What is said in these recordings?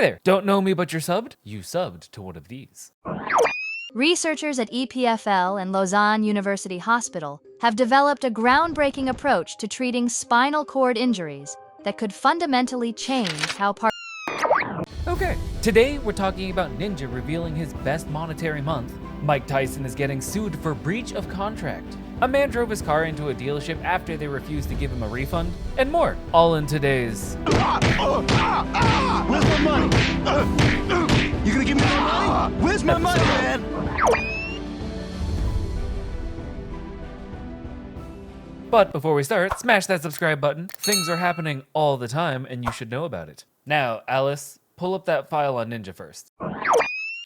there, don't know me but you're subbed? You subbed to one of these. Researchers at EPFL and Lausanne University Hospital have developed a groundbreaking approach to treating spinal cord injuries that could fundamentally change how Okay, today we're talking about Ninja revealing his best monetary month, Mike Tyson is getting sued for breach of contract, a man drove his car into a dealership after they refused to give him a refund, and more, all in today's... Where's my money? You gonna give me my money? Where's my money, man? But before we start, smash that subscribe button. Things are happening all the time and you should know about it. Now, Alice, pull up that file on Ninja first.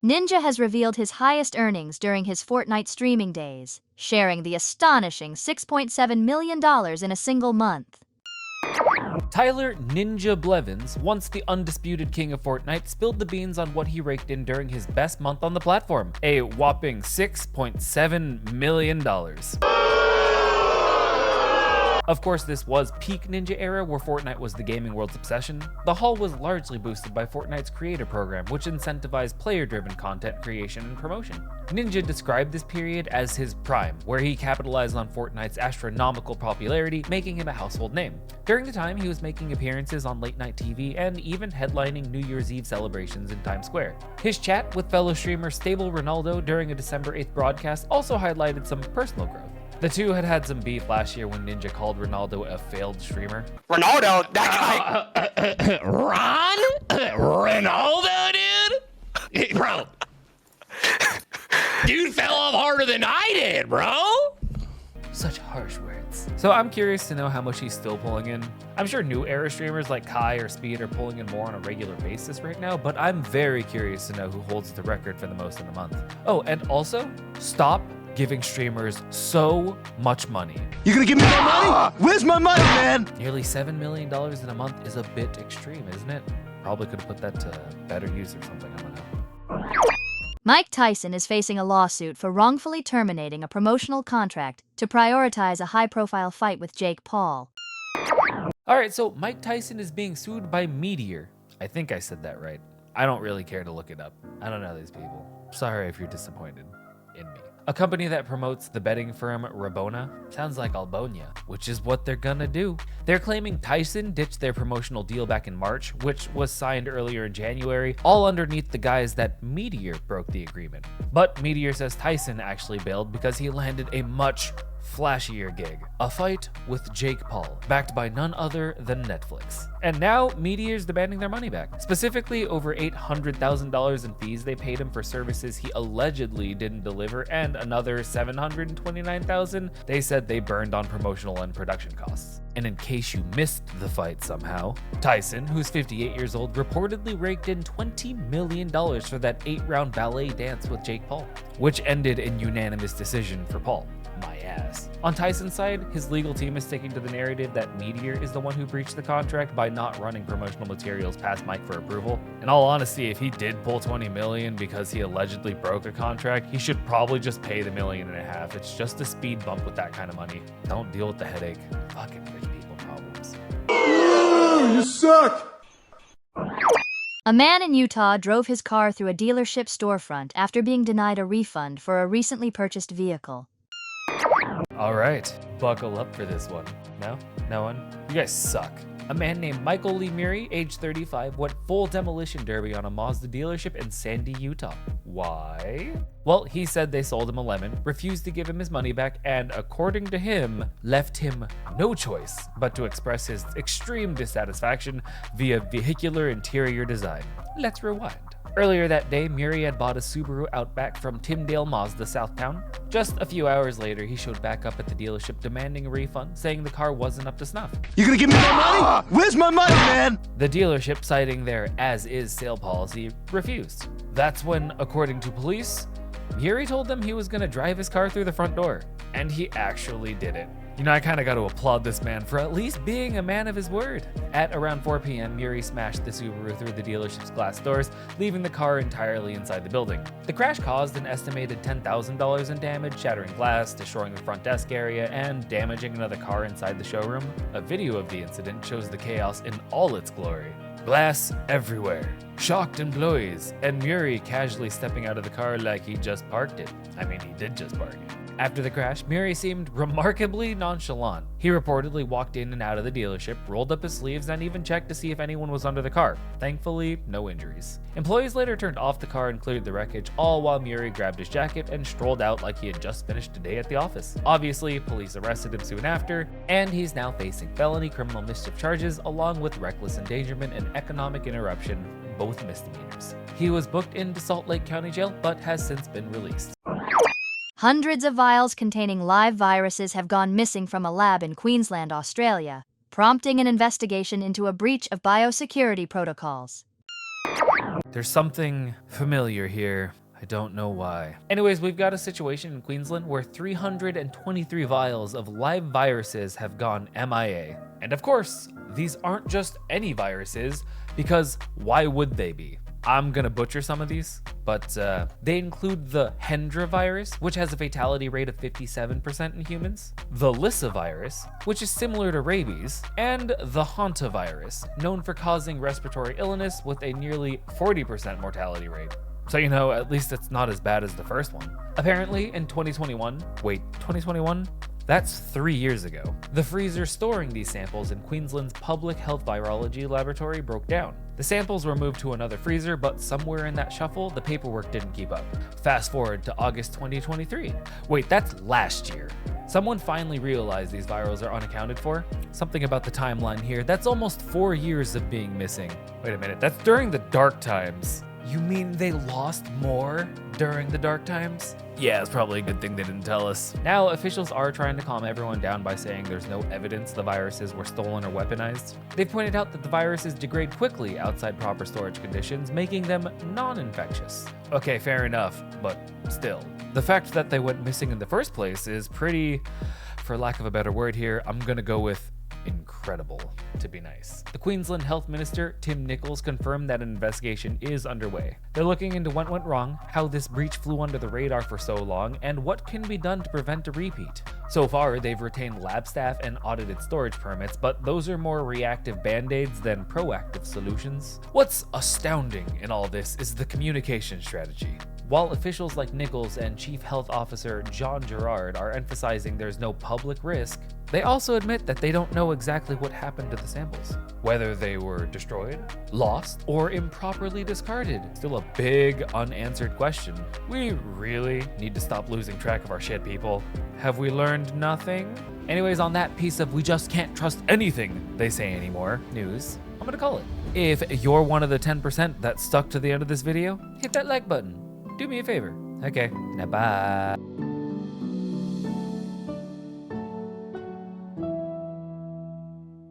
Ninja has revealed his highest earnings during his Fortnite streaming days, sharing the astonishing $6.7 million in a single month. Tyler Ninja Blevins, once the undisputed king of Fortnite, spilled the beans on what he raked in during his best month on the platform, a whopping $6.7 million. Of course, this was peak Ninja era where Fortnite was the gaming world's obsession. The haul was largely boosted by Fortnite's creator program, which incentivized player-driven content creation and promotion. Ninja described this period as his prime, where he capitalized on Fortnite's astronomical popularity, making him a household name. During the time, he was making appearances on late-night TV and even headlining New Year's Eve celebrations in Times Square. His chat with fellow streamer Stable Ronaldo during a December 8th broadcast also highlighted some personal growth. The two had some beef last year when Ninja called Ronaldo a failed streamer. Ronaldo? That guy? Ronaldo, dude? Bro. Dude fell off harder than I did, bro. Such harsh words. So I'm curious to know how much he's still pulling in. I'm sure new era streamers like Kai or Speed are pulling in more on a regular basis right now, but I'm very curious to know who holds the record for the most in a month. Oh, and also, stop giving streamers so much money. You gonna give me my money? Where's my money, man? Nearly $7 million in a month is a bit extreme, isn't it? Probably could have put that to better use or something, I don't know. Mike Tyson is facing a lawsuit for wrongfully terminating a promotional contract to prioritize a high-profile fight with Jake Paul. Alright, so Mike Tyson is being sued by Meteor. I think I said that right. I don't really care to look it up. I don't know these people. Sorry if you're disappointed in me. A company that promotes the betting firm Rabona sounds like Albonia, which is what they're gonna do. They're claiming Tyson ditched their promotional deal back in March, which was signed earlier in January, all underneath the guise that Meteor broke the agreement. But Meteor says Tyson actually bailed because he landed a much flashier gig, a fight with Jake Paul, backed by none other than Netflix. And now Meteor's demanding their money back, specifically over $800,000 in fees they paid him for services he allegedly didn't deliver, and another $729,000 they said they burned on promotional and production costs. And in case you missed the fight somehow, Tyson, who's 58 years old, reportedly raked in $20 million for that 8-round ballet dance with Jake Paul, which ended in unanimous decision for Paul. My ass. On Tyson's side, his legal team is sticking to the narrative that Meteor is the one who breached the contract by not running promotional materials past Mike for approval. In all honesty, if he did pull $20 million because he allegedly broke a contract, he should probably just pay the $1.5 million. It's just a speed bump with that kind of money. Don't deal with the headache. Fucking rich people problems. You suck! A man in Utah drove his car through a dealership storefront after being denied a refund for a recently purchased vehicle. All right, buckle up for this one. No? No one? You guys suck. A man named Michael Lee Murray, age 35, went full demolition derby on a Mazda dealership in Sandy, Utah. Why? Well, he said they sold him a lemon, refused to give him his money back, and according to him, left him no choice but to express his extreme dissatisfaction via vehicular interior design. Let's rewind. Earlier that day, Murray had bought a Subaru Outback from Tyndale Mazda Southtown. Just a few hours later, he showed back up at the dealership demanding a refund, saying the car wasn't up to snuff. You gonna give me my money? Where's my money, man? The dealership, citing their as-is sale policy, refused. That's when, according to police, Murray told them he was gonna drive his car through the front door. And he actually did it. You know, I kinda gotta applaud this man for at least being a man of his word. At around 4 p.m., Murray smashed the Subaru through the dealership's glass doors, leaving the car entirely inside the building. The crash caused an estimated $10,000 in damage, shattering glass, destroying the front desk area, and damaging another car inside the showroom. A video of the incident shows the chaos in all its glory. Glass everywhere. Shocked employees, and Murray casually stepping out of the car like he just parked it. I mean, he did just park it. After the crash, Murray seemed remarkably nonchalant. He reportedly walked in and out of the dealership, rolled up his sleeves, and even checked to see if anyone was under the car. Thankfully, no injuries. Employees later turned off the car and cleared the wreckage, all while Murray grabbed his jacket and strolled out like he had just finished a day at the office. Obviously, police arrested him soon after, and he's now facing felony criminal mischief charges along with reckless endangerment and economic interruption, both misdemeanors. He was booked into Salt Lake County Jail, but has since been released. Hundreds of vials containing live viruses have gone missing from a lab in Queensland, Australia, prompting an investigation into a breach of biosecurity protocols. There's something familiar here. I don't know why. Anyways, we've got a situation in Queensland where 323 vials of live viruses have gone MIA. And of course, these aren't just any viruses, because why would they be? I'm gonna butcher some of these, but they include the Hendra virus, which has a fatality rate of 57% in humans, the Lissa virus, which is similar to rabies, and the hantavirus, known for causing respiratory illness with a nearly 40% mortality rate. So, you know, at least it's not as bad as the first one. Apparently, in 2021? That's 3 years ago. The freezer storing these samples in Queensland's public health virology laboratory broke down. The samples were moved to another freezer, but somewhere in that shuffle, the paperwork didn't keep up. Fast forward to August 2023. Wait, that's last year. Someone finally realized these virals are unaccounted for. Something about the timeline here, that's almost 4 years of being missing. Wait a minute, that's during the dark times. You mean they lost more during the dark times? Yeah, it's probably a good thing they didn't tell us. Now, officials are trying to calm everyone down by saying there's no evidence the viruses were stolen or weaponized. They've pointed out that the viruses degrade quickly outside proper storage conditions, making them non-infectious. Okay, fair enough, but still. The fact that they went missing in the first place is pretty, for lack of a better word here, I'm gonna go with incredible, to be nice. The Queensland Health Minister, Tim Nichols, confirmed that an investigation is underway. They're looking into what went wrong, how this breach flew under the radar for so long, and what can be done to prevent a repeat. So far, they've retained lab staff and audited storage permits, but those are more reactive band-aids than proactive solutions. What's astounding in all this is the communication strategy. While officials like Nichols and Chief Health Officer John Gerard are emphasizing there's no public risk, they also admit that they don't know exactly what happened to the samples. Whether they were destroyed, lost, or improperly discarded. Still a big unanswered question. We really need to stop losing track of our shit, people. Have we learned nothing? Anyways, on that piece of we just can't trust anything they say anymore news, I'm gonna call it. If you're one of the 10% that stuck to the end of this video, hit that like button. Do me a favor. Okay, now bye.